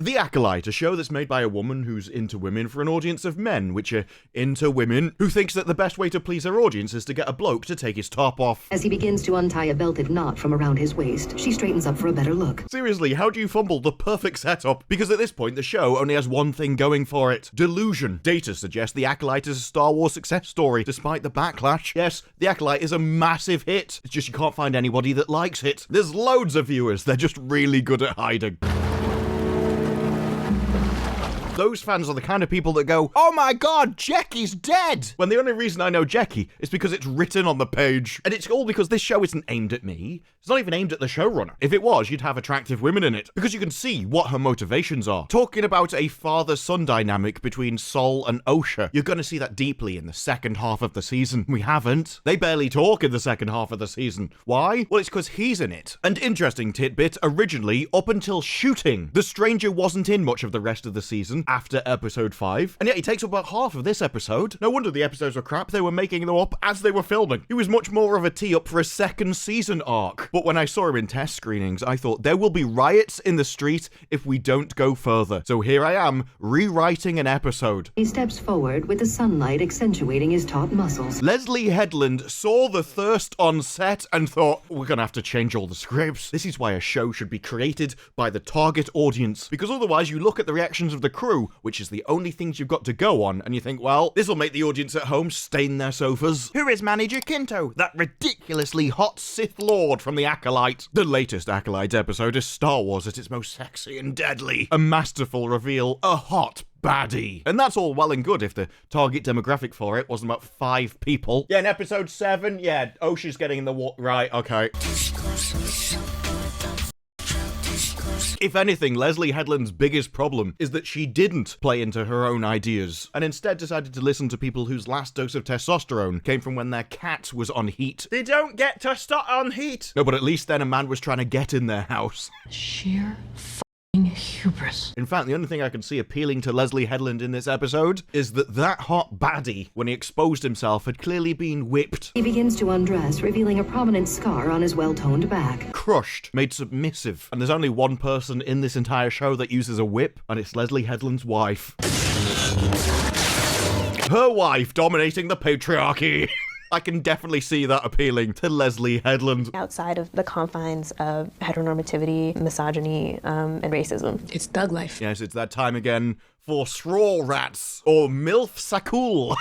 The Acolyte, a show that's made by a woman who's into women for an audience of men, which are into women, who thinks that the best way to please her audience is to get a bloke to take his top off. As he begins to untie a belted knot from around his waist, she straightens up for a better look. Seriously, how do you fumble the perfect setup? Because at this point, the show only has one thing going for it. Delusion. Data suggests The Acolyte is a Star Wars success story, despite the backlash. Yes, The Acolyte is a massive hit. It's just you can't find anybody that likes it. There's loads of viewers. They're just really good at hiding. Those fans are the kind of people that go, "Oh my god, Jackie's dead!" when the only reason I know Jackie is because it's written on the page. And it's all because this show isn't aimed at me. It's not even aimed at the showrunner. If it was, you'd have attractive women in it, because you can see what her motivations are. Talking about a father-son dynamic between Sol and Osha, you're gonna see that deeply in the second half of the season. We haven't. They barely talk in the second half of the season. Why? Well, it's because he's in it. And interesting tidbit, originally, up until shooting, the stranger wasn't in much of the rest of the season after episode 5, and yet he takes up about half of this episode. No wonder the episodes were crap. They were making them up as they were filming. He was much more of a tee-up for a second season arc. But when I saw him in test screenings, I thought there will be riots in the street if we don't go further. So here I am, rewriting an episode. He steps forward with the sunlight accentuating his taut muscles. Leslye Headland saw the thirst on set and thought, we're gonna have to change all the scripts. This is why a show should be created by the target audience, because otherwise you look at the reactions of the crew, which is the only things you've got to go on, and you think, well, this will make the audience at home stain their sofas. Who is Manager Kinto? That ridiculously hot Sith Lord from The Acolyte. The latest Acolyte episode is Star Wars at its most sexy and deadly. A masterful reveal, a hot baddie. And that's all well and good if the target demographic for it wasn't about 5 people. Yeah, in episode 7, yeah, Osha's getting in the water. Right, okay. If anything, Leslye Headland's biggest problem is that she didn't play into her own ideas, and instead decided to listen to people whose last dose of testosterone came from when their cat was on heat. They don't get testosterone on heat! No, but at least then a man was trying to get in their house. Sheer hubris. In fact, the only thing I can see appealing to Leslye Headland in this episode is that hot baddie, when he exposed himself, had clearly been whipped. He begins to undress, revealing a prominent scar on his well-toned back. Crushed, made submissive. And there's only one person in this entire show that uses a whip, and it's Leslye Headland's wife. Her wife dominating the patriarchy. I can definitely see that appealing to Leslye Headland. Outside of the confines of heteronormativity, misogyny, and racism. It's thug life. Yes, it's that time again for straw rats, or MILF Sakul.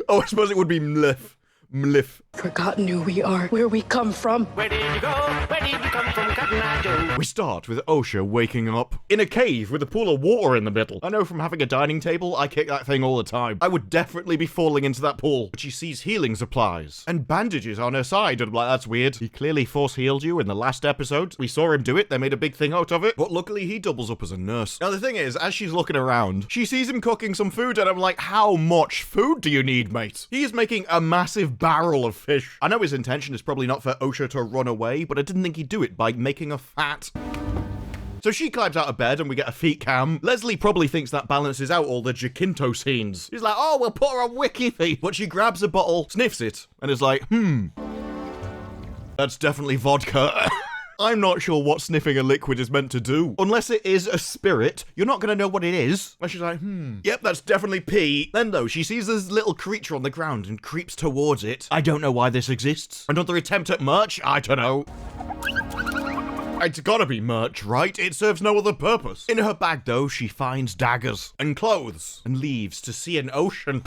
Oh, I suppose it would be MLIF. MLIF. Forgotten who we are, where we come from. Where did you go? Where did you come from, Cotton Eye Joe? We start with Osha waking up in a cave with a pool of water in the middle. I know from having a dining table, I kick that thing all the time. I would definitely be falling into that pool. But she sees healing supplies and bandages on her side, and I'm like, that's weird. He clearly force healed you in the last episode. We saw him do it. They made a big thing out of it. But luckily, he doubles up as a nurse. Now, the thing is, as she's looking around, she sees him cooking some food, and I'm like, how much food do you need, mate? He is making a massive barrel of fish. I know his intention is probably not for Osha to run away, but I didn't think he'd do it by making her fat. So she climbs out of bed and we get a feet cam. Leslye probably thinks that balances out all the Jacinto scenes. She's like, oh, we'll put her on wiki feet. But she grabs a bottle, sniffs it, and is like, that's definitely vodka. I'm not sure what sniffing a liquid is meant to do. Unless it is a spirit, you're not going to know what it is. And she's like, yep, that's definitely pee. Then though, she sees this little creature on the ground and creeps towards it. I don't know why this exists. Another attempt at merch? I don't know. It's gotta be merch, right? It serves no other purpose. In her bag though, she finds daggers and clothes and leaves to see an ocean.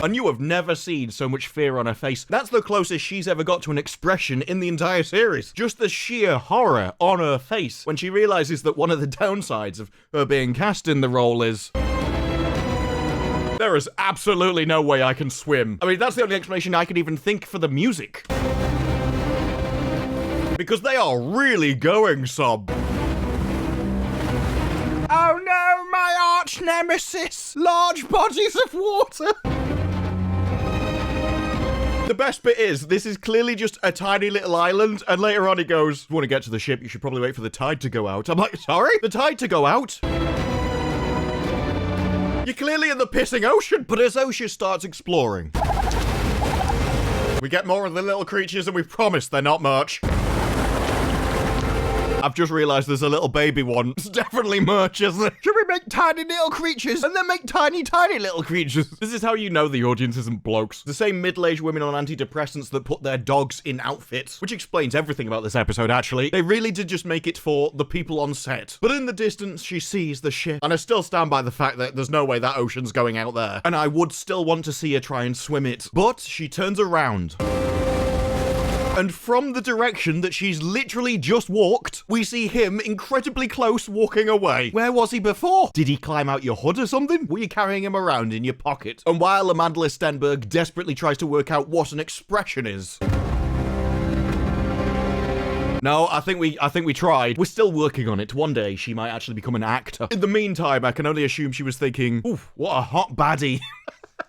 And you have never seen so much fear on her face. That's the closest she's ever got to an expression in the entire series. Just the sheer horror on her face when she realizes that one of the downsides of her being cast in the role is there is absolutely no way I can swim. I mean, that's the only explanation I could even think for the music. Because they are really going some. Oh no, my arch nemesis! Large bodies of water! The best bit is, this is clearly just a tiny little island, and later on he goes, if you want to get to the ship, you should probably wait for the tide to go out. I'm like, sorry? The tide to go out? You're clearly in the pissing ocean. But as Osha starts exploring, we get more of the little creatures, and we promise they're not much. I've just realised there's a little baby one. It's definitely merch, isn't it? Should we make tiny little creatures and then make tiny little creatures? This is how you know the audience isn't blokes. The same middle-aged women on antidepressants that put their dogs in outfits, which explains everything about this episode, actually. They really did just make it for the people on set. But in the distance, she sees the ship, and I still stand by the fact that there's no way that ocean's going out there, and I would still want to see her try and swim it. But she turns around. And from the direction that she's literally just walked, we see him incredibly close walking away. Where was he before? Did he climb out your hood or something? Were you carrying him around in your pocket? And while Amandla Stenberg desperately tries to work out what an expression is... No, I think we tried. We're still working on it. One day, she might actually become an actor. In the meantime, I can only assume she was thinking, oof, what a hot baddie.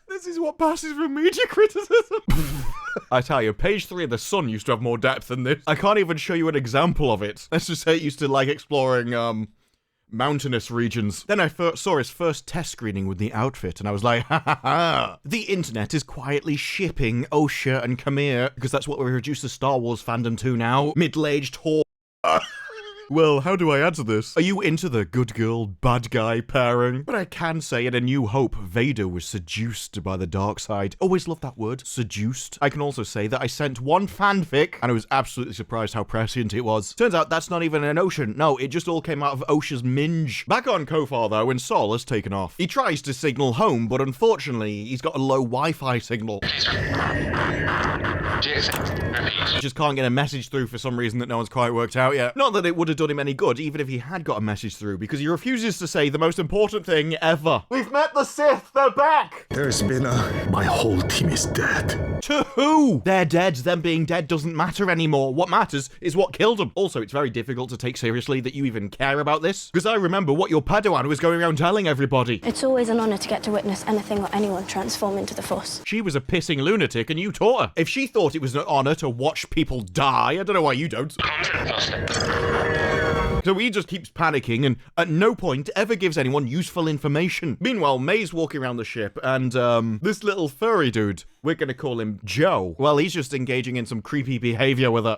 This is what passes for media criticism. I tell you, page 3 of The Sun used to have more depth than this. I can't even show you an example of it. Let's just say it used to like exploring, mountainous regions. Then I saw his first test screening with the outfit, and I was like, ha ha ha. The internet is quietly shipping Osha and Kamir, because that's what we reduced the Star Wars fandom to now. Middle-aged whore. Well, how do I add to this? Are you into the good girl, bad guy pairing? But I can say in A New Hope, Vader was seduced by the dark side. Always love that word, seduced. I can also say that I sent one fanfic, and I was absolutely surprised how prescient it was. Turns out that's not even an ocean. No, it just all came out of Osha's minge. Back on Kofar though, and Sol has taken off. He tries to signal home, but unfortunately, he's got a low Wi-Fi signal. Just can't get a message through for some reason that no one's quite worked out yet. Not that it would have done him any good, even if he had got a message through, because he refuses to say the most important thing ever. We've met the Sith, they're back! There's been my whole team is dead. To who? They're dead. Them being dead doesn't matter anymore. What matters is what killed them. Also, it's very difficult to take seriously that you even care about this, because I remember what your Padawan was going around telling everybody. It's always an honor to get to witness anything or anyone transform into the Force. She was a pissing lunatic and you taught her. If she thought it was an honor to watch people die, I don't know why you don't. So he just keeps panicking and at no point ever gives anyone useful information. Meanwhile, May's walking around the ship and, this little furry dude, we're gonna call him Joe. Well, he's just engaging in some creepy behavior with her.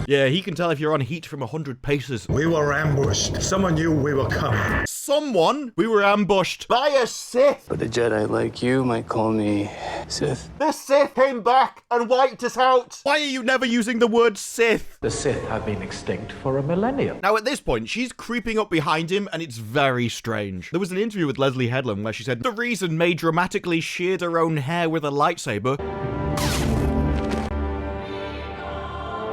Yeah, he can tell if you're on heat from 100 paces. We were ambushed. Someone knew we were coming. Someone? We were ambushed by a Sith. But a Jedi like you might call me Sith. The Sith came back and wiped us out. Why are you never using the word Sith? The Sith have been extinct for a millennium. Now, at this point, she's creeping up behind him, and it's very strange. There was an interview with Leslye Headland where she said the reason May dramatically sheared her own hair with a lightsaber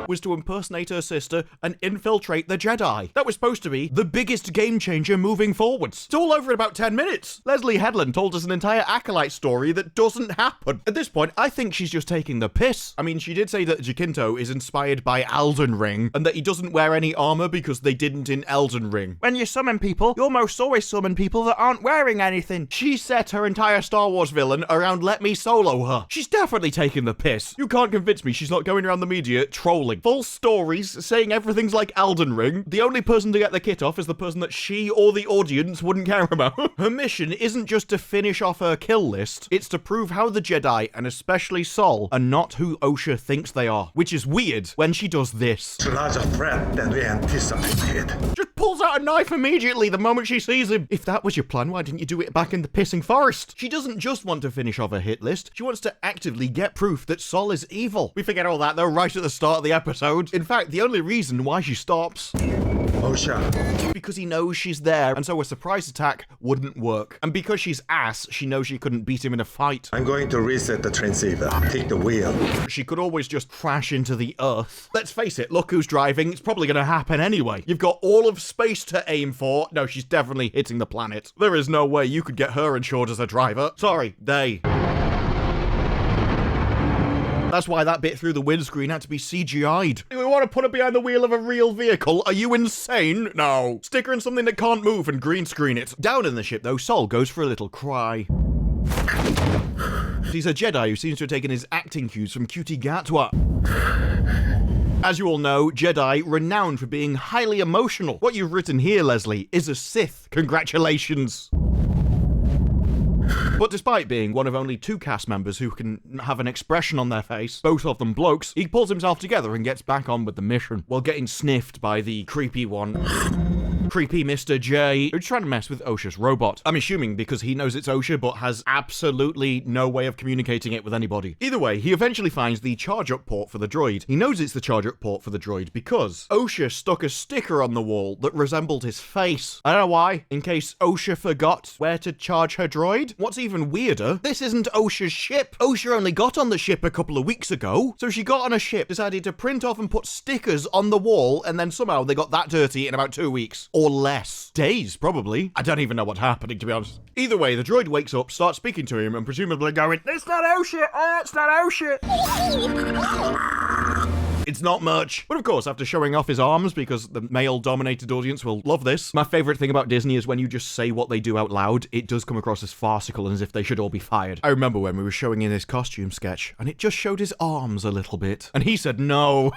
was to impersonate her sister and infiltrate the Jedi. That was supposed to be the biggest game changer moving forwards. It's all over in about 10 minutes. Leslye Headland told us an entire Acolyte story that doesn't happen. At this point, I think she's just taking the piss. I mean, she did say that Jacinto is inspired by Elden Ring and that he doesn't wear any armor because they didn't in Elden Ring. When you summon people, you almost always summon people that aren't wearing anything. She set her entire Star Wars villain around let me solo her. She's definitely taking the piss. You can't convince me she's not going around the media trolling. False stories, saying everything's like Elden Ring. The only person to get the kit off is the person that she or the audience wouldn't care about. Her mission isn't just to finish off her kill list, it's to prove how the Jedi, and especially Sol, are not who Osha thinks they are. Which is weird when she does this. It's a larger threat than we anticipated. Just pulls out a knife immediately the moment she sees him. If that was your plan, why didn't you do it back in the pissing forest? She doesn't just want to finish off her hit list, she wants to actively get proof that Sol is evil. We forget all that though right at the start of the episode. In fact, the only reason why she stops Osha. because he knows she's there, and so a surprise attack wouldn't work. And because she's ass, she knows she couldn't beat him in a fight. I'm going to reset the transceiver. Take the wheel. She could always just crash into the earth. Let's face it, look who's driving. It's probably going to happen anyway. You've got all of space to aim for. No, she's definitely hitting the planet. There is no way you could get her insured as a driver. Sorry, they. That's why that bit through the windscreen had to be CGI'd. We want to put her behind the wheel of a real vehicle? Are you insane? No. Stick her in something that can't move and green screen it. Down in the ship, though, Sol goes for a little cry. He's a Jedi who seems to have taken his acting cues from Cutie Gatwa. As you all know, Jedi renowned for being highly emotional. What you've written here, Leslye, is a Sith. Congratulations. But despite being one of only 2 cast members who can have an expression on their face, both of them blokes, he pulls himself together and gets back on with the mission, while getting sniffed by the creepy one. Creepy Mr. J, who's trying to mess with OSHA's robot. I'm assuming because he knows it's OSHA, but has absolutely no way of communicating it with anybody. Either way, he eventually finds the charge-up port for the droid. He knows it's the charge-up port for the droid because OSHA stuck a sticker on the wall that resembled his face. I don't know why, in case OSHA forgot where to charge her droid. What's even weirder, this isn't OSHA's ship. OSHA only got on the ship a couple of weeks ago, so she got on a ship, decided to print off and put stickers on the wall, and then somehow they got that dirty in about 2 weeks. Or less. Days, probably. I don't even know what's happening, to be honest. Either way, the droid wakes up, starts speaking to him, and presumably going, "It's not OSHA! Oh, it's not OSHA!" It's not much. But of course, after showing off his arms, because the male-dominated audience will love this, my favourite thing about Disney is when you just say what they do out loud, it does come across as farcical and as if they should all be fired. I remember when we were showing in his costume sketch, and it just showed his arms a little bit. And he said no.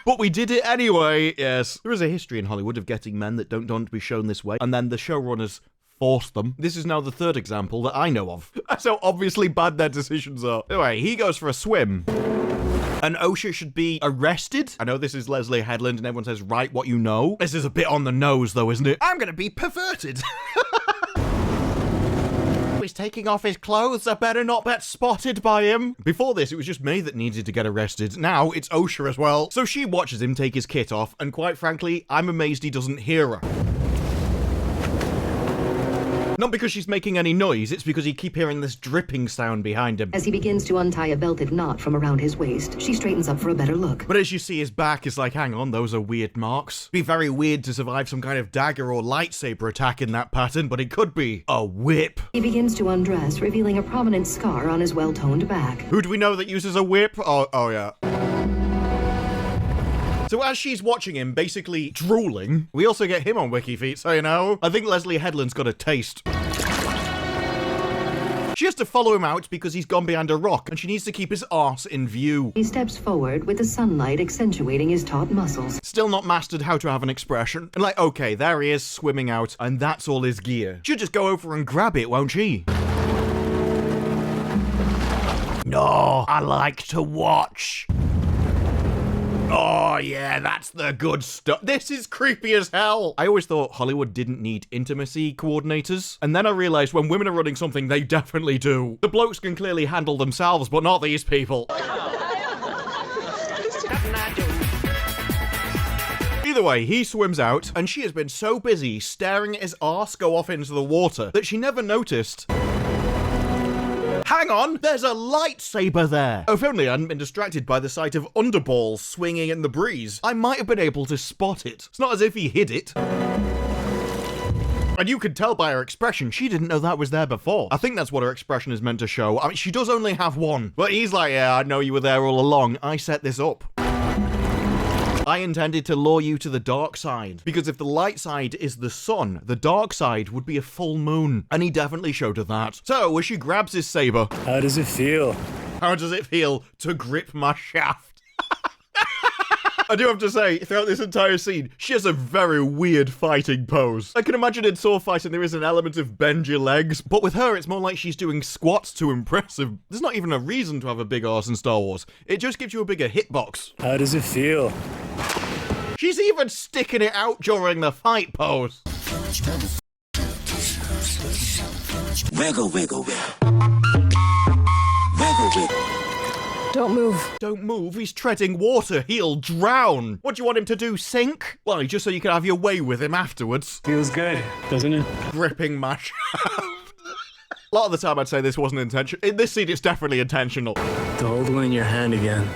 But we did it anyway, yes. There is a history in Hollywood of getting men that don't want to be shown this way, and then the showrunners force them. This is now the 3rd example that I know of. That's how obviously bad their decisions are. Anyway, he goes for a swim. And OSHA should be arrested. I know this is Leslye Headland and everyone says, write what you know. This is a bit on the nose though, isn't it? I'm gonna be perverted. He's taking off his clothes. I better not get spotted by him. Before this, it was just me that needed to get arrested. Now, it's OSHA as well. So she watches him take his kit off, and quite frankly, I'm amazed he doesn't hear her. Not because she's making any noise, it's because you keep hearing this dripping sound behind him. As he begins to untie a belted knot from around his waist, she straightens up for a better look. But as you see his back, it's like, hang on, those are weird marks. Be very weird to survive some kind of dagger or lightsaber attack in that pattern, but it could be a whip. He begins to undress, revealing a prominent scar on his well-toned back. Who do we know that uses a whip? Oh yeah. So as she's watching him basically drooling, we also get him on WikiFeet, so you know. I think Leslye Headland's got a taste. She has to follow him out because he's gone behind a rock and she needs to keep his arse in view. He steps forward with the sunlight accentuating his taut muscles. Still not mastered how to have an expression. And like, okay, there he is swimming out and that's all his gear. She'll just go over and grab it, won't she? No, I like to watch. Oh yeah, that's the good stuff. This is creepy as hell. I always thought Hollywood didn't need intimacy coordinators. And then I realized when women are running something, they definitely do. The blokes can clearly handle themselves, but not these people. Either way, he swims out, and she has been so busy staring at his arse go off into the water that she never noticed. Hang on, there's a lightsaber there. Oh, if only I hadn't been distracted by the sight of underballs swinging in the breeze, I might have been able to spot it. It's not as if he hid it. And you could tell by her expression, she didn't know that was there before. I think that's what her expression is meant to show. I mean, she does only have one. But he's like, yeah, I know you were there all along. I set this up. I intended to lure you to the dark side, because if the light side is the sun, the dark side would be a full moon, and he definitely showed her that. So, as she grabs his saber... How does it feel? How does it feel to grip my shaft? I do have to say, throughout this entire scene, she has a very weird fighting pose. I can imagine in sword fighting there is an element of bend your legs, but with her it's more like she's doing squats to impress him. There's not even a reason to have a big arse in Star Wars. It just gives you a bigger hitbox. How does it feel? She's even sticking it out during the fight pose. Wiggle, wiggle, wiggle. Wiggle, wiggle. Don't move. Don't move, he's treading water, he'll drown. What do you want him to do, sink? Well, just so you can have your way with him afterwards. Feels good, doesn't it? Gripping my shaft. A lot of the time I'd say this wasn't intentional. In this scene, it's definitely intentional. To hold one in your hand again.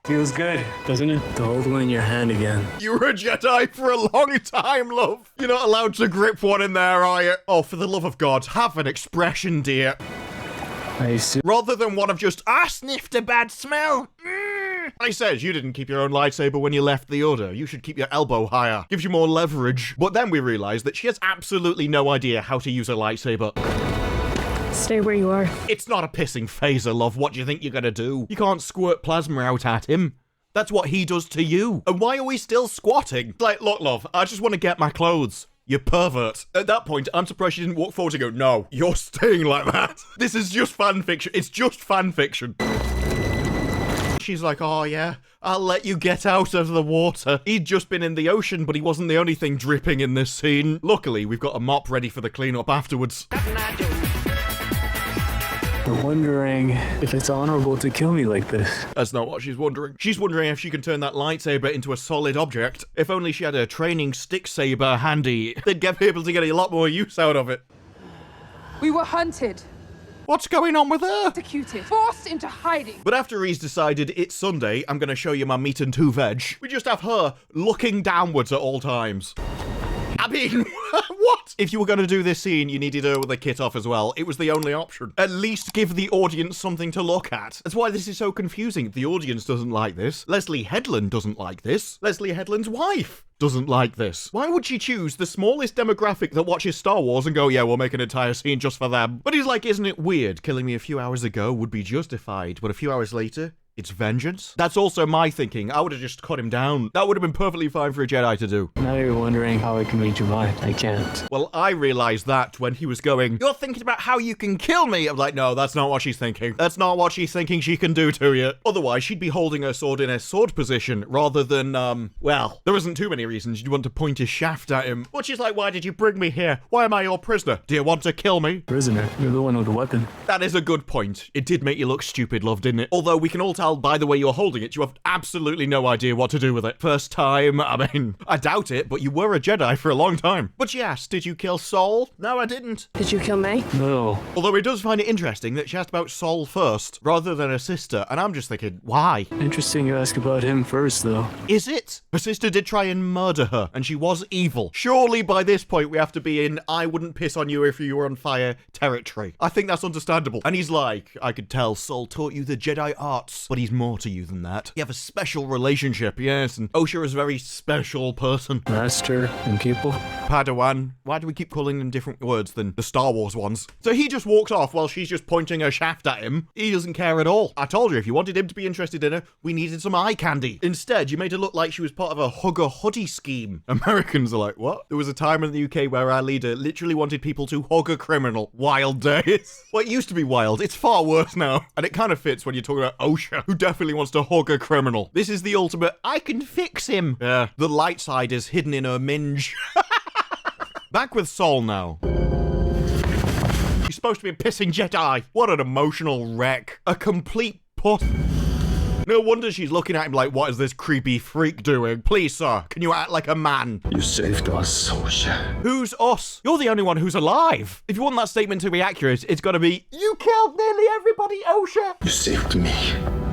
Feels good, doesn't it? To hold one in your hand again. You were a Jedi for a long time, love. You're not allowed to grip one in there, are you? Oh, for the love of God, have an expression, dear. Rather than one of just, I sniffed a bad smell. I said you didn't keep your own lightsaber when you left the Order. You should keep your elbow higher. Gives you more leverage. But then we realized that she has absolutely no idea how to use a lightsaber. Stay where you are. It's not a pissing phaser, love. What do you think you're gonna do? You can't squirt plasma out at him. That's what he does to you. And why are we still squatting? Like, look, love, I just want to get my clothes. You pervert. At that point, I'm surprised she didn't walk forward and go, no, you're staying like that. This is just fan fiction. It's just fan fiction. She's like, oh yeah, I'll let you get out of the water. He'd just been in the ocean, but he wasn't the only thing dripping in this scene. Luckily, we've got a mop ready for the cleanup afterwards. I'm wondering if it's honorable to kill me like this. That's not what she's wondering. She's wondering if she can turn that lightsaber into a solid object. If only she had a training stick saber handy, they'd be able to get a lot more use out of it. We were hunted, What's going on with her? executed, forced into hiding. But after he's decided it's Sunday, I'm going to show you my meat and 2 veg, we just have her looking downwards at all times. I mean, what? If you were going to do this scene, you needed her with a kit off as well. It was the only option. At least give the audience something to look at. That's why this is so confusing. The audience doesn't like this. Leslye Headland doesn't like this. Leslye Headland's wife doesn't like this. Why would she choose the smallest demographic that watches Star Wars and go, yeah, we'll make an entire scene just for them? But he's like, isn't it weird? Killing me a few hours ago would be justified, but a few hours later, it's vengeance? That's also my thinking. I would have just cut him down. That would have been perfectly fine for a Jedi to do. Now you're wondering how I can read your mind. I can't. Well, I realised that when he was going, you're thinking about how you can kill me. I'm like, no, that's not what she's thinking. That's not what she's thinking she can do to you. Otherwise, she'd be holding her sword in a sword position rather than, well, there isn't too many reasons you'd want to point a shaft at him. But she's like, why did you bring me here? Why am I your prisoner? Do you want to kill me? Prisoner, you're the one with the weapon. That is a good point. It did make you look stupid, love, didn't it? Although we can all tell by the way you're holding it, you have absolutely no idea what to do with it. First time, I mean, I doubt it, but you were a Jedi for a long time. But she asked, did you kill Saul? No, I didn't. Did you kill me? No. Although he does find it interesting that she asked about Saul first, rather than her sister, and I'm just thinking, why? Interesting you ask about him first, though. Is it? Her sister did try and murder her, and she was evil. Surely by this point we have to be in I wouldn't piss on you if you were on fire territory. I think that's understandable. And he's like, I could tell Saul taught you the Jedi arts, but he's more to you than that. You have a special relationship, yes, and Osha is a very special person. Master and pupil. Padawan. Why do we keep calling them different words than the Star Wars ones? So he just walks off while she's just pointing her shaft at him. He doesn't care at all. I told you, if you wanted him to be interested in her, we needed some eye candy. Instead, you made her look like she was part of a hugger hoodie scheme. Americans are like, what? There was a time in the UK where our leader literally wanted people to hug a criminal. Wild days. Well, it used to be wild. It's far worse now. And it kind of fits when you're talking about Osha, who definitely wants to hug a criminal. This is the ultimate, I can fix him. Yeah, the light side is hidden in her minge. Back with Saul now. She's supposed to be a pissing Jedi. What an emotional wreck. A complete puss. No wonder she's looking at him like, what is this creepy freak doing? Please, sir, can you act like a man? You saved us, Osha. Who's us? You're the only one who's alive. If you want that statement to be accurate, it's got to be, you killed nearly everybody, Osha. You saved me.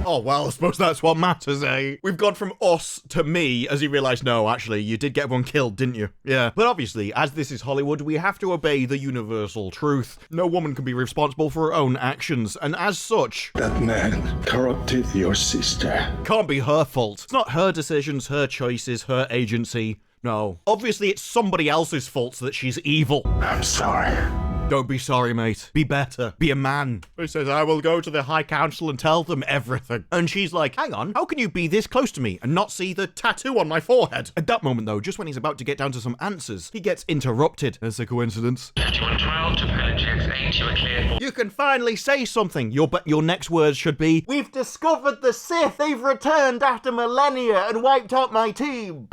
Oh, well, I suppose that's what matters, eh? We've gone from us to me as he realised, no, actually, you did get everyone killed, didn't you? Yeah. But obviously, as this is Hollywood, we have to obey the universal truth. No woman can be responsible for her own actions, and as such... That man corrupted your sister. Can't be her fault. It's not her decisions, her choices, her agency. No. Obviously, it's somebody else's fault that she's evil. I'm sorry. Don't be sorry, mate. Be better. Be a man. He says, I will go to the High Council and tell them everything. And she's like, hang on, how can you be this close to me and not see the tattoo on my forehead? At that moment, though, just when he's about to get down to some answers, he gets interrupted. It's a coincidence. 5112 to pilot GX8, you are cleared for... You can finally say something. Your next words should be, we've discovered the Sith. They've returned after millennia and wiped out my team.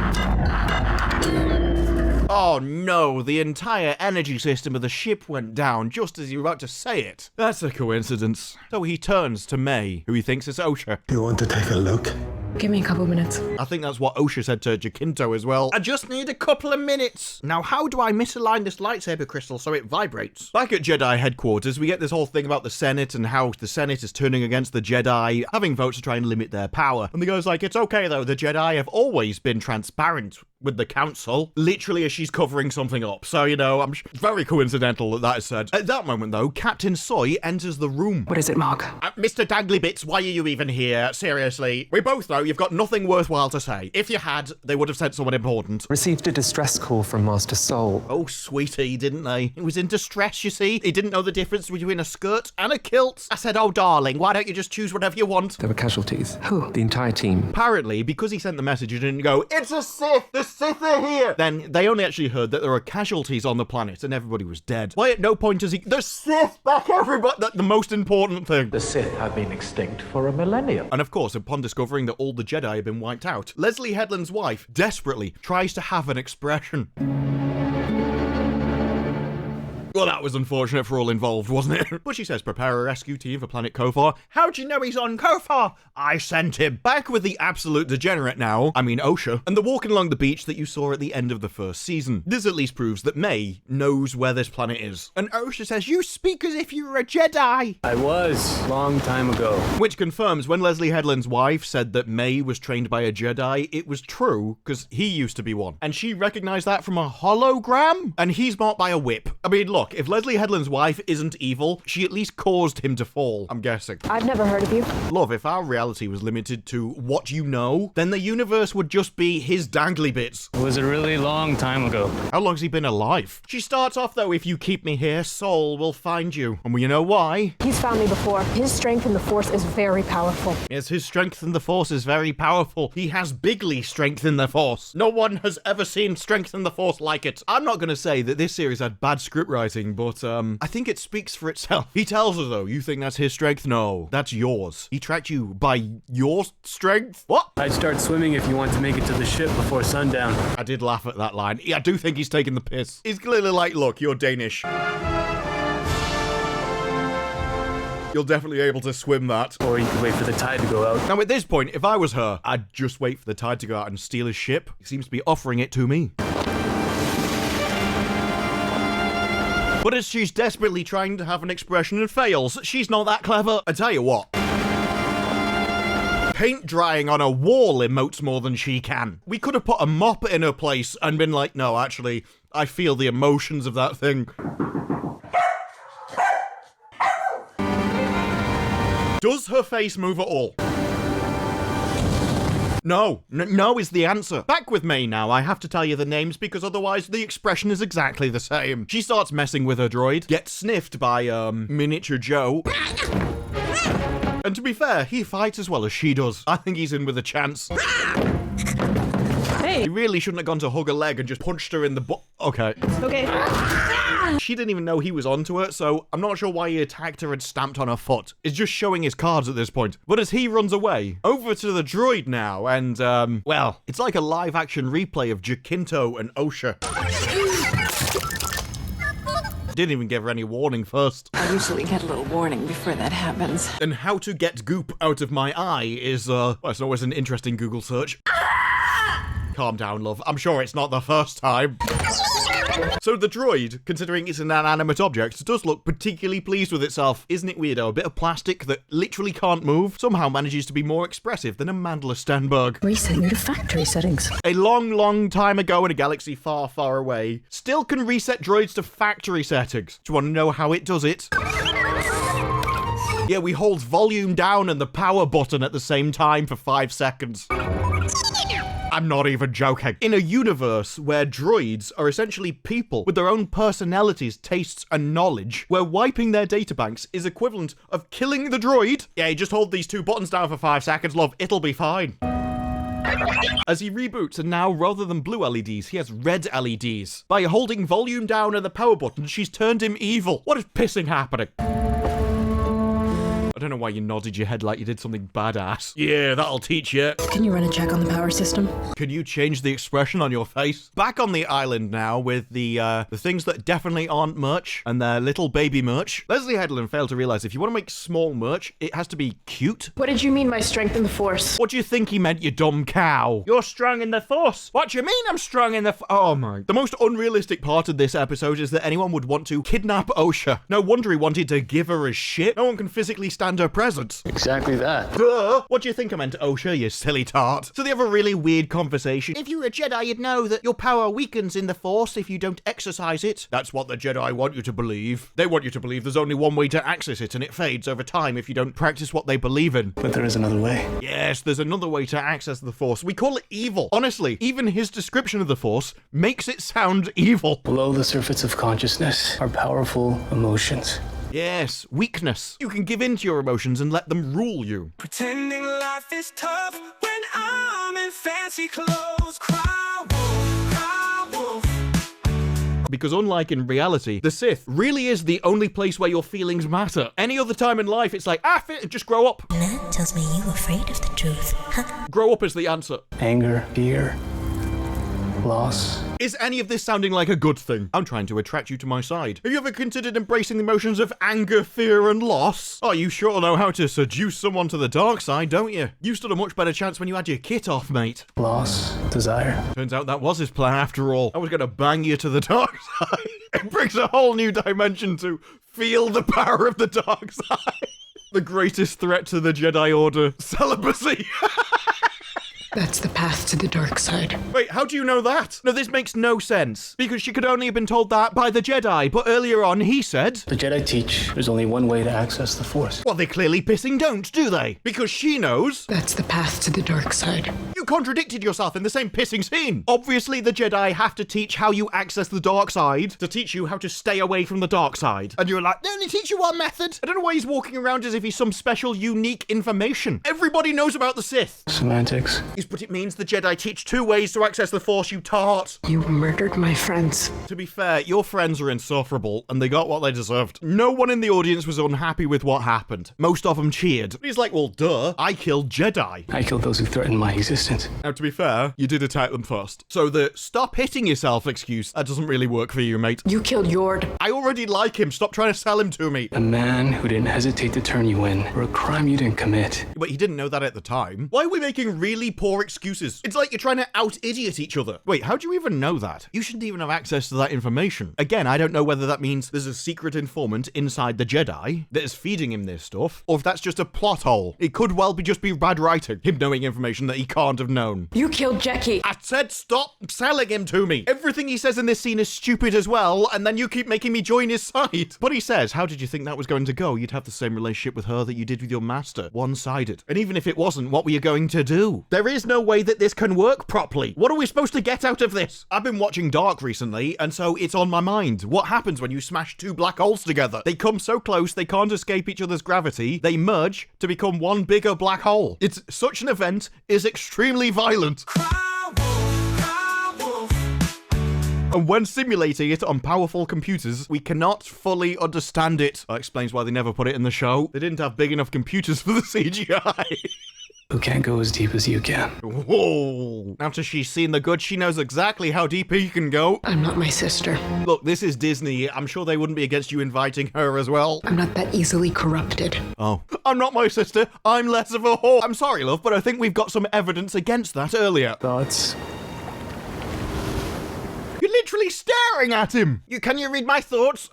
Oh no, the entire energy system of the ship went down just as you were about to say it. That's a coincidence. So he turns to May, who he thinks is Osha. You want to take a look? Give me a couple minutes. I think that's what Osha said to Jacinto as well. I just need a couple of minutes. Now, how do I misalign this lightsaber crystal so it vibrates? Back at Jedi headquarters, we get this whole thing about the Senate and how the Senate is turning against the Jedi, having votes to try and limit their power. And the guy's like, it's okay though, the Jedi have always been transparent with the council, literally as she's covering something up. So, you know, I'm very coincidental that that is said. At that moment, though, Captain Soy enters the room. What is it, Mark? Mr. Danglybits, why are you even here? Seriously. We both know you've got nothing worthwhile to say. If you had, they would have sent someone important. Received a distress call from Master Soul. Oh, sweetie, didn't they? He was in distress, you see. He didn't know the difference between a skirt and a kilt. I said, oh, darling, why don't you just choose whatever you want? There were casualties. Who? The entire team. Apparently, because he sent the message, he didn't go, it's a Sith! The Sith are here! Then they only actually heard that there were casualties on the planet and everybody was dead. Why at no point does he... The Sith! Back everybody! That's the most important thing. The Sith have been extinct for a millennium. And of course, upon discovering that all the Jedi had been wiped out, Leslye Headland's wife desperately tries to have an expression. Well, that was unfortunate for all involved, wasn't it? But she says, prepare a rescue team for planet Kofar. How'd you know he's on Kofar? I sent him. Back with the absolute degenerate now, I mean Osha, and the walking along the beach that you saw at the end of the first season. This at least proves that May knows where this planet is. And Osha says, you speak as if you were a Jedi. I was, long time ago. Which confirms when Leslye Headland's wife said that May was trained by a Jedi, it was true, because he used to be one. And she recognized that from a hologram? And he's marked by a whip. I mean, look, if Leslye Headland's wife isn't evil, she at least caused him to fall, I'm guessing. I've never heard of you. Love, if our reality was limited to what you know, then the universe would just be his dangly bits. It was a really long time ago. How long's he been alive? She starts off though, if you keep me here, Soul will find you. And you know why? He's found me before. His strength in the Force is very powerful. Yes, his strength in the Force is very powerful. He has bigly strength in the Force. No one has ever seen strength in the Force like it. I'm not going to say that this series had bad script writing, but I think it speaks for itself. He tells her though, you think that's his strength? No, that's yours. He tracked you by your strength? What? I'd start swimming if you want to make it to the ship before sundown. I did laugh at that line. Yeah, I do think he's taking the piss. He's clearly like, look, you're Danish. You'll definitely be able to swim that. Or you could wait for the tide to go out. Now at this point, if I was her, I'd just wait for the tide to go out and steal his ship. He seems to be offering it to me. But as she's desperately trying to have an expression and fails, she's not that clever. I tell you what. Paint drying on a wall emotes more than she can. We could have put a mop in her place and been like, no, actually, I feel the emotions of that thing. Does her face move at all? No. No is the answer. Back with May now. I have to tell you the names because otherwise the expression is exactly the same. She starts messing with her droid, gets sniffed by, Miniature Joe. And to be fair, he fights as well as she does. I think he's in with a chance. Hey! He really shouldn't have gone to hug her leg and just punched her in the butt. Okay. Okay. She didn't even know he was onto her, so I'm not sure why he attacked her and stamped on her foot. It's just showing his cards at this point. But as he runs away, over to the droid now, and, well, it's like a live-action replay of Jacinto and Osha. Didn't even give her any warning first. I usually get a little warning before that happens. And how to get goop out of my eye is, well, it's always an interesting Google search. Calm down, love. I'm sure it's not the first time. So the droid, considering it's an inanimate object, does look particularly pleased with itself. Isn't it weirdo? A bit of plastic that literally can't move somehow manages to be more expressive than Amandla Stenberg. Resetting you to factory settings. A long, long time ago in a galaxy far, far away, still can reset droids to factory settings. Do you want to know how it does it? Yeah, we hold volume down and the power button at the same time for 5 seconds. I'm not even joking. In a universe where droids are essentially people with their own personalities, tastes, and knowledge, where wiping their databanks is equivalent of killing the droid. Yeah, you just hold these 2 buttons down for 5 seconds, love. It'll be fine. As he reboots, and now rather than blue LEDs, he has red LEDs. By holding volume down and the power button, she's turned him evil. What is pissing happening? I don't know why you nodded your head like you did something badass. Yeah, that'll teach you. Can you run a check on the power system? Can you change the expression on your face? Back on the island now with the things that definitely aren't merch and their little baby merch. Leslye Headland failed to realize if you want to make small merch, it has to be cute. What did you mean by strength in the Force? What do you think he meant, you dumb cow? You're strong in the Force. What do you mean I'm strong in the Oh my. The most unrealistic part of this episode is that anyone would want to kidnap Osha. No wonder he wanted to give her a shit. No one can physically stand her presence. Exactly that. Duh! What do you think I meant, Osha, you silly tart? So they have a really weird conversation. If you were a Jedi, you'd know that your power weakens in the Force if you don't exercise it. That's what the Jedi want you to believe. They want you to believe there's only one way to access it, and it fades over time if you don't practice what they believe in. But there is another way. Yes, there's another way to access the Force. We call it evil. Honestly, even his description of the Force makes it sound evil. Below the surface of consciousness are powerful emotions. Yes, weakness. You can give in to your emotions and let them rule you. Pretending life is tough when I'm in fancy clothes. Cry wolf. because unlike in reality, the Sith really is the only place where your feelings matter. Any other time in life, it's like, just grow up. That tells me you're afraid of the truth. Grow up is the answer. Anger, fear, loss. Is any of this sounding like a good thing? I'm trying to attract you to my side. Have you ever considered embracing the emotions of anger, fear, and loss? Oh, you sure know how to seduce someone to the dark side, don't you? You stood a much better chance when you had your kit off, mate. Loss, desire. Turns out that was his plan after all. I was gonna bang you to the dark side. It brings a whole new dimension to feel the power of the dark side. The greatest threat to the Jedi Order, celibacy. That's the path to the dark side. Wait, how do you know that? No, this makes no sense. Because she could only have been told that by the Jedi, but earlier on he said... The Jedi teach there's only one way to access the Force. Well, they clearly pissing don't, do they? Because she knows... That's the path to the dark side. You contradicted yourself in the same pissing scene. Obviously, the Jedi have to teach how you access the dark side to teach you how to stay away from the dark side. And you're like, they only teach you one method. I don't know why he's walking around as if he's some special, unique information. Everybody knows about the Sith. Semantics. But it means the Jedi teach 2 ways to access the Force, you tart. You murdered my friends. To be fair, your friends are insufferable, and they got what they deserved. No one in the audience was unhappy with what happened. Most of them cheered. He's like, well, duh, I killed Jedi. I killed those who threatened my existence. Now, to be fair, you did attack them first. So the stop hitting yourself excuse, that doesn't really work for you, mate. You killed Yord. I already like him. Stop trying to sell him to me. A man who didn't hesitate to turn you in for a crime you didn't commit. But he didn't know that at the time. Why are we making really poor excuses? It's like you're trying to out-idiot each other. Wait, how do you even know that? You shouldn't even have access to that information. Again, I don't know whether that means there's a secret informant inside the Jedi that is feeding him this stuff, or if that's just a plot hole. It could well be just be bad writing, him knowing information that he can't have known. You killed Jackie. I said stop selling him to me. Everything he says in this scene is stupid as well, and then you keep making me join his side. But he says, how did you think that was going to go? You'd have the same relationship with her that you did with your master. One-sided. And even if it wasn't, what were you going to do? There is no way that this can work properly. What are we supposed to get out of this? I've been watching Dark recently, and so it's on my mind. What happens when you smash 2 black holes together? They come so close, they can't escape each other's gravity. They merge to become one bigger black hole. It's such an event is extremely violent. And when simulating it on powerful computers, we cannot fully understand it. That explains why they never put it in the show. They didn't have big enough computers for the CGI. Who can't go as deep as you can. Whoa. After she's seen the good, she knows exactly how deep he can go. I'm not my sister. Look, this is Disney. I'm sure they wouldn't be against you inviting her as well. I'm not that easily corrupted. Oh. I'm not my sister. I'm less of a whore. I'm sorry, love, but I think we've got some evidence against that earlier. Thoughts? You're literally staring at him. Can you read my thoughts? He's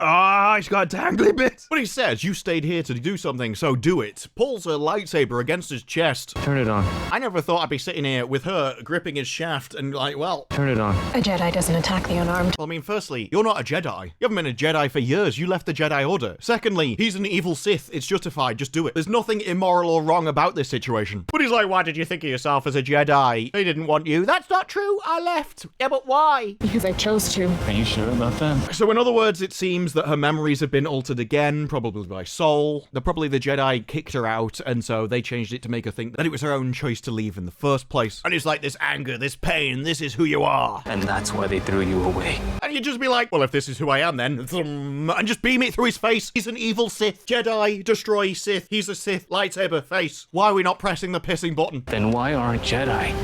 got a dangly bit. But he says, you stayed here to do something, so do it. Pulls a lightsaber against his chest. Turn it on. I never thought I'd be sitting here with her gripping his shaft and like, well... Turn it on. A Jedi doesn't attack the unarmed. Well, I mean, firstly, you're not a Jedi. You haven't been a Jedi for years. You left the Jedi Order. Secondly, he's an evil Sith. It's justified. Just do it. There's nothing immoral or wrong about this situation. But he's like, why did you think of yourself as a Jedi? They didn't want you. That's not true. I left. Yeah, but why? Because I chose to. Are you sure about that? So in other words, it seems that her memories have been altered again, probably by Soul. Probably the Jedi kicked her out, and so they changed it to make her think that it was her own choice to leave in the first place. And it's like this anger, this pain, this is who you are. And that's why they threw you away. And you'd just be like, well, if this is who I am then, and just beam it through his face. He's an evil Sith. Jedi, destroy Sith. He's a Sith. Lightsaber, face. Why are we not pressing the pissing button? Then why aren't Jedi?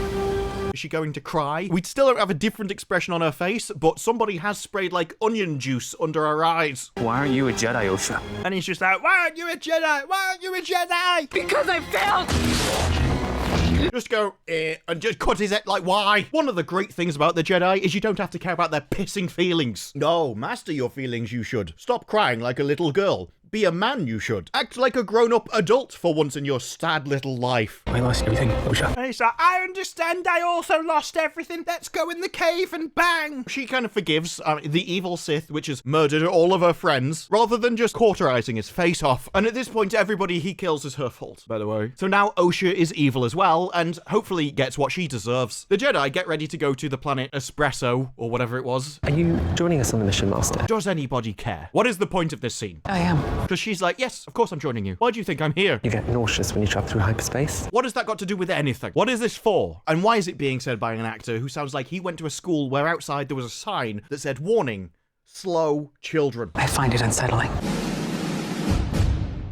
Is she going to cry? We still don't have a different expression on her face, but somebody has sprayed like onion juice under her eyes. Why aren't you a Jedi, Osha? And he's just like, why aren't you a Jedi? Why aren't you a Jedi? Because I failed! Just go, and just cut his head, like, why? One of the great things about the Jedi is you don't have to care about their pissing feelings. No, master your feelings, you should. Stop crying like a little girl. Be a man, you should. Act like a grown-up adult for once in your sad little life. I lost everything, Osha. And he's like, I understand, I also lost everything. Let's go in the cave and bang. She kind of forgives the evil Sith, which has murdered all of her friends, rather than just cauterizing his face off. And at this point, everybody he kills is her fault, by the way. So now Osha is evil as well, and hopefully gets what she deserves. The Jedi get ready to go to the planet Espresso, or whatever it was. Are you joining us on the mission, Master? Does anybody care? What is the point of this scene? I am. Because she's like, yes, of course I'm joining you. Why do you think I'm here? You get nauseous when you travel through hyperspace. What has that got to do with anything? What is this for? And why is it being said by an actor who sounds like he went to a school where outside there was a sign that said, warning, slow children. I find it unsettling.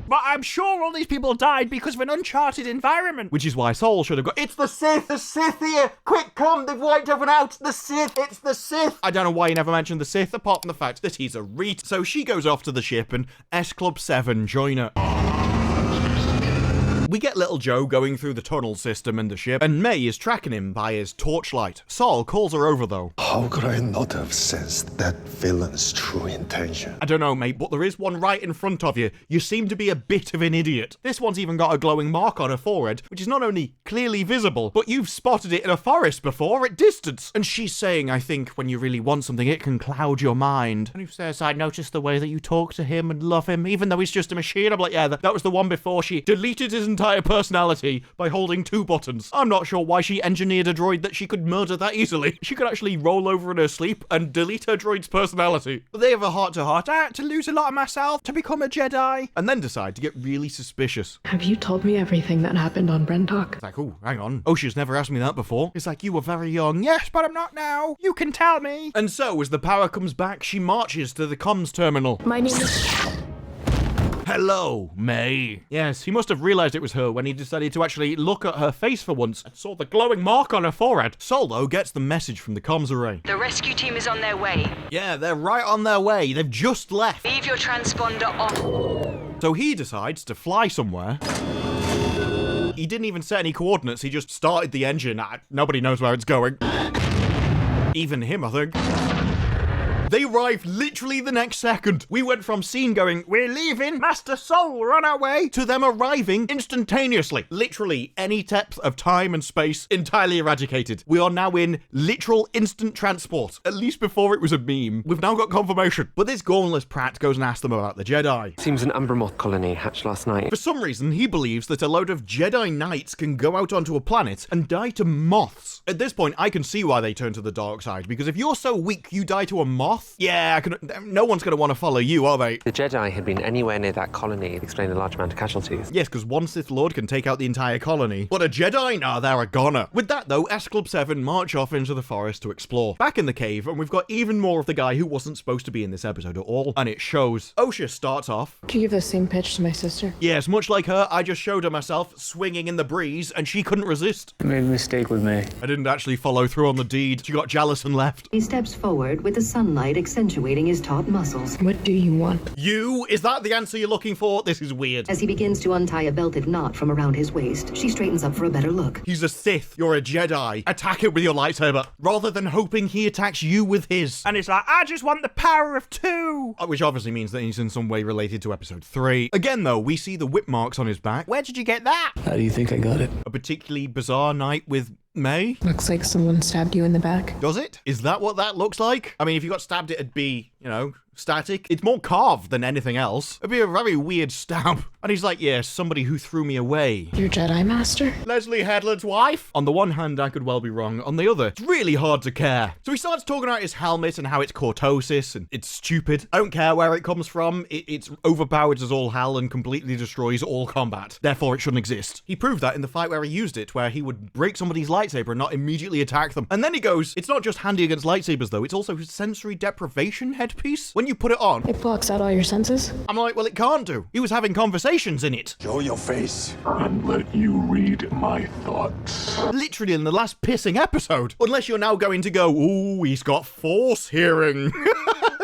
But I'm sure all these people died because of an uncharted environment. Which is why Sol should have got, it's the Sith! The Sith here! Quick, come! They've wiped everyone out! The Sith! It's the Sith! I don't know why he never mentioned the Sith, apart from the fact that he's a reet. So she goes off to the ship and S Club 7 join her. We get little Joe going through the tunnel system in the ship, and May is tracking him by his torchlight. Sol calls her over, though. How could I not have sensed that villain's true intention? I don't know, mate, but there is one right in front of you. You seem to be a bit of an idiot. This one's even got a glowing mark on her forehead, which is not only clearly visible, but you've spotted it in a forest before at distance. And she's saying, I think when you really want something, it can cloud your mind. And he says, I noticed the way that you talk to him and love him, even though he's just a machine. I'm like, yeah, that was the one before she deleted his entire personality by holding 2 buttons. I'm not sure why she engineered a droid that she could murder that easily. She could actually roll over in her sleep and delete her droid's personality. But they have a heart-to-heart. I had to lose a lot of myself to become a Jedi. And then decide to get really suspicious. Have you told me everything that happened on Brentalk? It's like, oh, hang on. Osha's never asked me that before. It's like, you were very young. Yes, but I'm not now. You can tell me. And so, as the power comes back, she marches to the comms terminal. My name is... Hello, May. Yes, he must have realized it was her when he decided to actually look at her face for once and saw the glowing mark on her forehead. Sol, though, gets the message from the comms array. The rescue team is on their way. Yeah, they're right on their way. They've just left. Leave your transponder off. So he decides to fly somewhere. He didn't even set any coordinates. He just started the engine. Nobody knows where it's going. Even him, I think. They arrived literally the next second. We went from scene going, we're leaving, Master Sol, we're on our way, to them arriving instantaneously. Literally any depth of time and space entirely eradicated. We are now in literal instant transport. At least before it was a meme. We've now got confirmation. But this Gormless Pratt goes and asks them about the Jedi. Seems an Umbra moth colony hatched last night. For some reason, he believes that a load of Jedi Knights can go out onto a planet and die to moths. At this point, I can see why they turn to the dark side, because if you're so weak you die to a moth, yeah, no one's going to want to follow you, are they? The Jedi had been anywhere near that colony, it explained a large amount of casualties. Yes, because one Sith Lord can take out the entire colony. But a Jedi? Nah, they're a goner. With that, though, S Club 7 march off into the forest to explore. Back in the cave, and we've got even more of the guy who wasn't supposed to be in this episode at all. And it shows. Osha starts off. Can you give the same pitch to my sister? Yes, much like her, I just showed her myself swinging in the breeze, and she couldn't resist. I made a mistake with May. I didn't actually follow through on the deed. She got jealous and left. He steps forward with the sunlight accentuating his taut muscles. What do you want? You? Is that the answer you're looking for? This is weird. As he begins to untie a belted knot from around his waist, she straightens up for a better look. He's a Sith. You're a Jedi. Attack him with your lightsaber, rather than hoping he attacks you with his. And it's like, I just want the power of 2. Which obviously means that he's in some way related to episode 3. Again, though, we see the whip marks on his back. Where did you get that? How do you think I got it? A particularly bizarre night with May? Looks like someone stabbed you in the back. Does it? Is that what that looks like? I mean, if you got stabbed, it'd be, static. It's more carved than anything else. It'd be a very weird stab. And he's like, yes, somebody who threw me away. Your Jedi Master? Leslye Headland's wife? On the one hand, I could well be wrong. On the other, it's really hard to care. So he starts talking about his helmet and how it's cortosis and it's stupid. I don't care where it comes from. It's overpowered as all hell and completely destroys all combat. Therefore, it shouldn't exist. He proved that in the fight where he used it, where he would break somebody's lightsaber and not immediately attack them. And then he goes, it's not just handy against lightsabers though, it's also his sensory deprivation headpiece. When you put it on, It blocks out all your senses? I'm like, well, it can't do. He was having conversations in it. Show your face. And let you read my thoughts. Literally in the last pissing episode. Unless you're now going to go, ooh, he's got force hearing.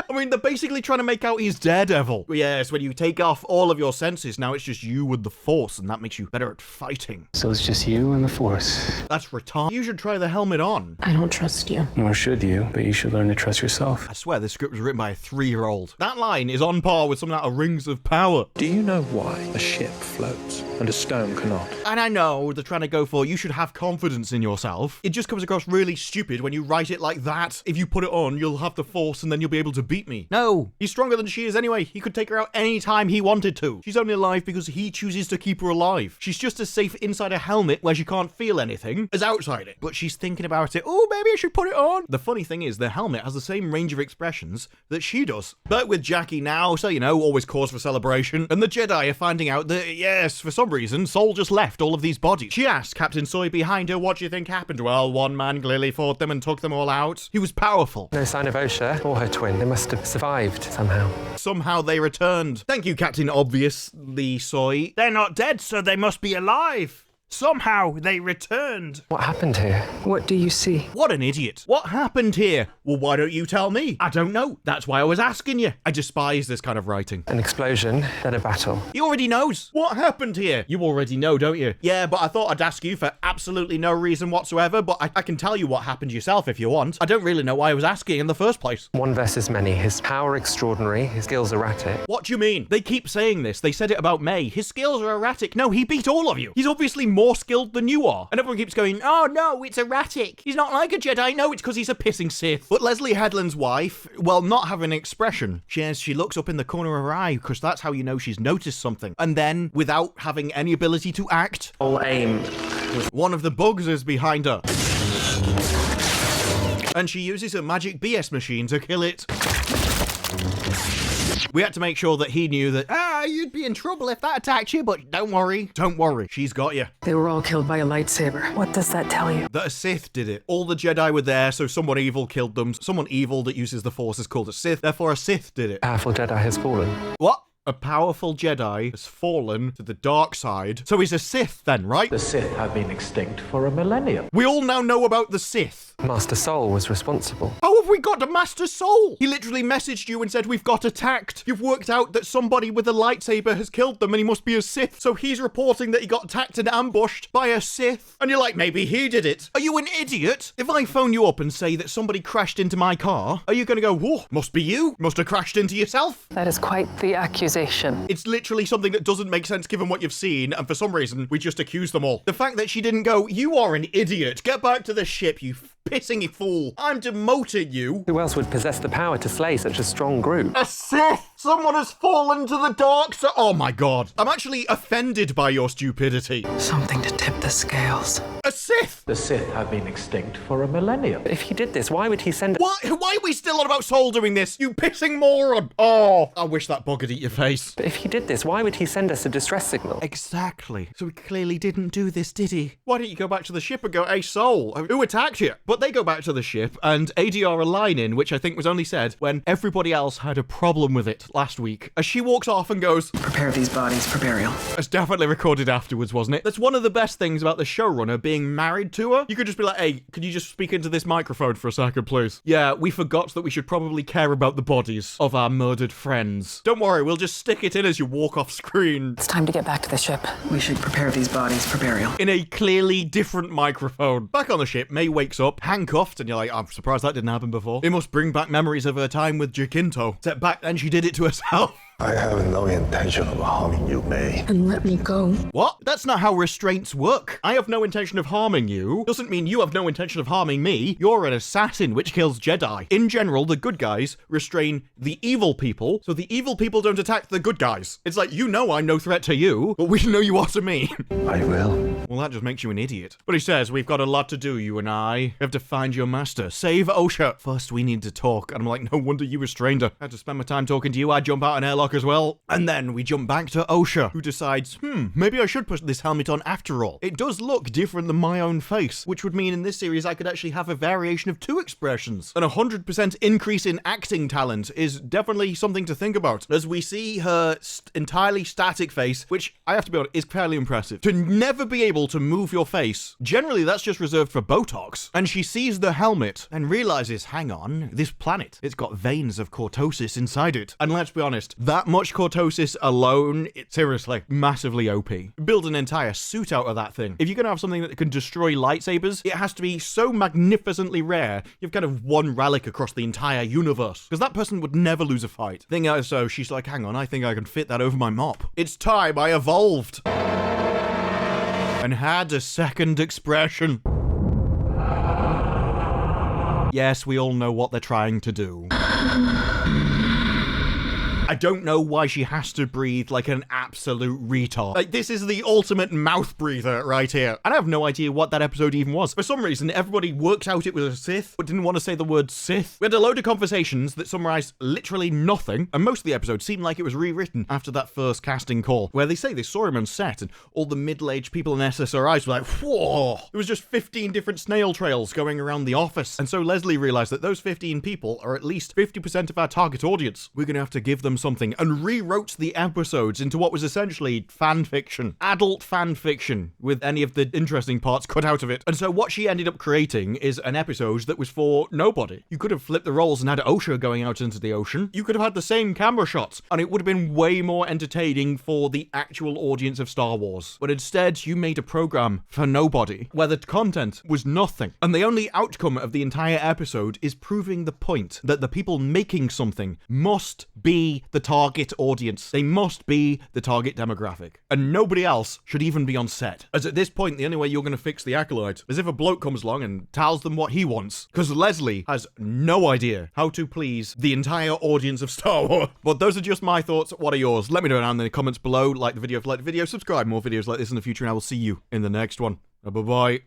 I mean, they're basically trying to make out he's Daredevil. Yes, when you take off all of your senses, now it's just you with the Force, and that makes you better at fighting. So it's just you and the Force. That's retarded. You should try the helmet on. I don't trust you. Nor should you, but you should learn to trust yourself. I swear this script was written by a 3-year-old. That line is on par with something out of Rings of Power. Do you know why a ship floats and a stone cannot? And I know they're trying to go for, you should have confidence in yourself. It just comes across really stupid when you write it like that. If you put it on, you'll have the Force and then you'll be able to beat me. No, he's stronger than she is anyway. He could take her out any time he wanted to. She's only alive because he chooses to keep her alive. She's just as safe inside a helmet where she can't feel anything as outside it. But she's thinking about it. Oh, maybe I should put it on. The funny thing is the helmet has the same range of expressions that she does. But with Jackie now, so always cause for celebration. And the Jedi are finding out that, yes, for some reason, Sol just left all of these bodies. She asked Captain Soy behind her, what do you think happened? Well, one man clearly fought them and took them all out. He was powerful. No sign of Osha or her twin. They must must have survived somehow. Somehow they returned. Thank you, Captain Obviously Soy. They're not dead, so they must be alive. Somehow they returned. What happened here? What do you see? What an idiot. What happened here? Well, why don't you tell me? I don't know. That's why I was asking you. I despise this kind of writing. An explosion, then a battle. He already knows. What happened here? You already know, don't you? Yeah, but I thought I'd ask you for absolutely no reason whatsoever, but I can tell you what happened yourself if you want. I don't really know why I was asking in the first place. One versus many. His power extraordinary, his skills erratic. What do you mean? They keep saying this. They said it about May. His skills are erratic. No, he beat all of you. He's obviously more skilled than you are. And everyone keeps going, oh no, it's erratic. He's not like a Jedi. No, it's because he's a pissing Sith. But Leslye Headland's wife, well, not having an expression. She looks up in the corner of her eye because that's how you know she's noticed something. And then, without having any ability to act, All aim. one of the bugs is behind her. And she uses a magic BS machine to kill it. We had to make sure that he knew that, you'd be in trouble if that attacked you, but don't worry, she's got you. They were all killed by a lightsaber. What does that tell you? That a Sith did it. All the Jedi were there, so someone evil killed them. Someone evil that uses the Force is called a Sith, therefore a Sith did it. Powerful Jedi has fallen. What? A powerful Jedi has fallen to the dark side, so he's a Sith then, right? The Sith have been extinct for a millennium. We all now know about the Sith. Master Soul was responsible. How have we got a Master Soul? He literally messaged you and said, we've got attacked. You've worked out that somebody with a lightsaber has killed them and he must be a Sith. So he's reporting that he got attacked and ambushed by a Sith. And you're like, maybe he did it. Are you an idiot? If I phone you up and say that somebody crashed into my car, are you going to go, whoa, must be you? Must have crashed into yourself? That is quite the accusation. It's literally something that doesn't make sense given what you've seen, and for some reason, we just accuse them all. The fact that she didn't go, you are an idiot, get back to the ship, you pissing fool. I'm demoting you. Who else would possess the power to slay such a strong group? A Sith! Someone has fallen to the dark side. Oh my god. I'm actually offended by your stupidity. Something to tip the scales. A Sith! The Sith have been extinct for a millennium. If he did this, why would he send... Why are we still on about Soul doing this? You pissing moron! Oh, I wish that bug had eat your face. But if he did this, why would he send us a distress signal? Exactly. So he clearly didn't do this, did he? Why don't you go back to the ship and go, hey, Soul, who attacked you? But they go back to the ship, and ADR a line in, which I think was only said when everybody else had a problem with it last week, as she walks off and goes, prepare these bodies for burial. It's definitely recorded afterwards, wasn't it? That's one of the best things about the showrunner being married to her. You could just be like, hey, could you just speak into this microphone for a second, please? Yeah, we forgot that we should probably care about the bodies of our murdered friends. Don't worry, we'll just stick it in as you walk off screen. It's time to get back to the ship. We should prepare these bodies for burial. In a clearly different microphone. Back on the ship, May wakes up, handcuffed, and you're like, I'm surprised that didn't happen before. It must bring back memories of her time with Jacinto. Except back then she did it to herself. I have no intention of harming you, May. And let me go. What? That's not how restraints work. I have no intention of harming you. Doesn't mean you have no intention of harming me. You're an assassin, which kills Jedi. In general, the good guys restrain the evil people, so the evil people don't attack the good guys. It's like, you know I'm no threat to you, but we know you are to me. I will. Well, that just makes you an idiot. But he says, we've got a lot to do, you and I. We have to find your master. Save Osha. First, we need to talk. And I'm like, no wonder you restrained her. I had to spend my time talking to you. I'd jump out an airlock as well. And then we jump back to Osha, who decides, maybe I should put this helmet on after all. It does look different than my own face, which would mean in this series I could actually have a variation of 2 expressions. An 100% increase in acting talent is definitely something to think about, as we see her entirely static face, which I have to be honest, is fairly impressive. To never be able to move your face, generally that's just reserved for Botox. And she sees the helmet and realizes, hang on, this planet, it's got veins of cortosis inside it. And let's be honest, that much cortosis alone, it's seriously massively OP. Build an entire suit out of that thing. If you're gonna have something that can destroy lightsabers, it has to be so magnificently rare, you've kind of one relic across the entire universe. Because that person would never lose a fight. So she's like, hang on, I think I can fit that over my mop. It's time I evolved. And had a second expression. Yes, we all know what they're trying to do. I don't know why she has to breathe like an absolute retard. Like, this is the ultimate mouth breather right here. And I have no idea what that episode even was. For some reason, everybody worked out it was a Sith, but didn't want to say the word Sith. We had a load of conversations that summarized literally nothing, and most of the episode seemed like it was rewritten after that first casting call, where they say they saw him on set, and all the middle-aged people in SSRIs were like, whoa! There was just 15 different snail trails going around the office. And so Leslye realized that those 15 people are at least 50% of our target audience. We're gonna have to give them something, and rewrote the episodes into what was essentially fan fiction. Adult fan fiction, with any of the interesting parts cut out of it. And so what she ended up creating is an episode that was for nobody. You could have flipped the roles and had Osha going out into the ocean. You could have had the same camera shots, and it would have been way more entertaining for the actual audience of Star Wars. But instead, you made a program for nobody, where the content was nothing. And the only outcome of the entire episode is proving the point that the people making something must be the target audience. They must be the target demographic. And nobody else should even be on set. As at this point, the only way you're going to fix the Acolyte is if a bloke comes along and tells them what he wants. Because Leslye has no idea how to please the entire audience of Star Wars. But those are just my thoughts. What are yours? Let me know down in the comments below. Like the video if you like the video. Subscribe more videos like this in the future, and I will see you in the next one. Bye-bye.